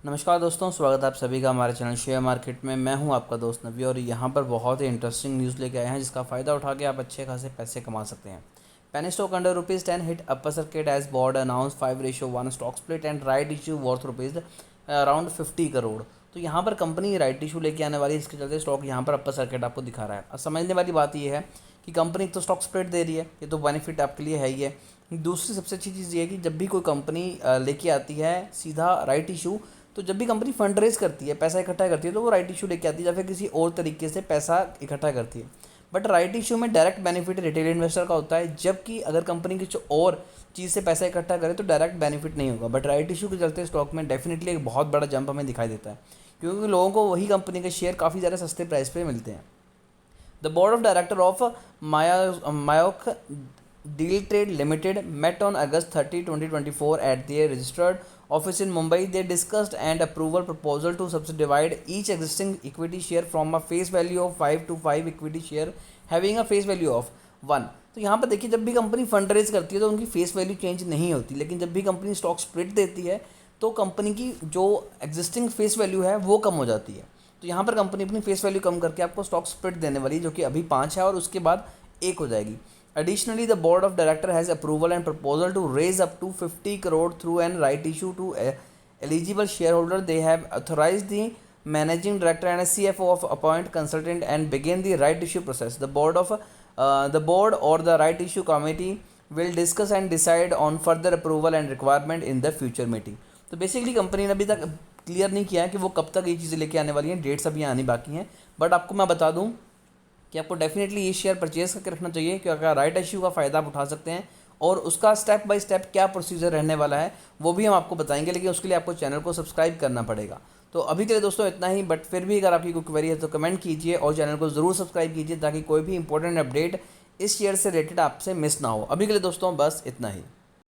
नमस्कार दोस्तों, स्वागत है आप सभी का हमारे चैनल शेयर मार्केट में। मैं हूं आपका दोस्त नवी और यहां पर बहुत ही इंटरेस्टिंग न्यूज़ लेके आए हैं जिसका फ़ायदा उठा के आप अच्छे खासे पैसे कमा सकते हैं। Penny stock under ₹10 hit upper circuit as board announce 5:1 stock split and right issue worth rupees around 50 crore. तो यहाँ पर कंपनी राइट इशू लेके आने वाली है, इसके चलते स्टॉक यहाँ पर अपर सर्किट आपको दिखा रहा है। अब समझने वाली बात ये है कि कंपनी तो स्टॉक स्प्लिट दे रही है, ये तो बेनिफिट आपके लिए है ही है। दूसरी सबसे अच्छी चीज़ ये है कि जब भी कोई कंपनी लेके आती है सीधा राइट इशू, तो जब भी कंपनी फंड रेज करती है, पैसा इकट्ठा करती है, तो वो राइट इशू लेके आती है या फिर किसी और तरीके से पैसा इकट्ठा करती है। बट राइट इशू में डायरेक्ट बेनिफिट रिटेल इन्वेस्टर का होता है, जबकि अगर कंपनी किसी और चीज़ से पैसा इकट्ठा करे तो डायरेक्ट बेनिफिट नहीं होगा। बट राइट इशू के चलते स्टॉक में डेफिनेटली एक बहुत बड़ा जंप हमें दिखाई देता है, क्योंकि लोगों को वही कंपनी के शेयर काफ़ी ज़्यादा सस्ते प्राइस पे मिलते हैं। The board of directors of Mayok Deal Trade Limited met on August 30, 2024 at their registered office in Mumbai. They discussed and approval proposal to subdivide each existing equity share from a face value of 5 to 5 equity share having a face value of 1। तो यहाँ पर देखिए, जब भी company fund raise करती है तो उनकी फेस वैल्यू चेंज नहीं होती, लेकिन जब भी कंपनी स्टॉक स्प्लिट देती है तो कंपनी की जो एग्जिस्टिंग फेस वैल्यू है वो कम हो जाती है। तो यहाँ पर कंपनी अपनी फेस वैल्यू कम करके आपको स्टॉक स्प्लिट देने वाली है, जो कि अभी 5 है और उसके बाद 1 हो जाएगी। Additionally the board of director has approval and proposal to raise up to 50 crore through an right issue to eligible shareholder. They have authorise the managing director and CFO of appoint consultant and begin the right issue process. The board और the right issue committee will discuss and decide on further approval and requirement in the future meeting. तो basically company ने अभी तक clear नहीं किया है कि वो कब तक ये चीज़ें लेके आने वाली हैं, डेट्स अभी आनी बाकी हैं। बट आपको मैं बता दूं कि आपको डेफिनेटली ये शेयर परचेज करके रखना चाहिए, क्योंकि राइट इशू का फ़ायदा आप उठा सकते हैं और उसका स्टेप बाय स्टेप क्या प्रोसीजर रहने वाला है वो भी हम आपको बताएंगे, लेकिन उसके लिए आपको चैनल को सब्सक्राइब करना पड़ेगा। तो अभी के लिए दोस्तों इतना ही, बट फिर भी अगर आपकी कोई क्वेरी है तो कमेंट कीजिए और चैनल को ज़रूर सब्सक्राइब कीजिए ताकि कोई भी इंपॉर्टेंट अपडेट इस शेयर से रिलेटेड आपसे मिस ना हो। अभी के लिए दोस्तों बस इतना ही।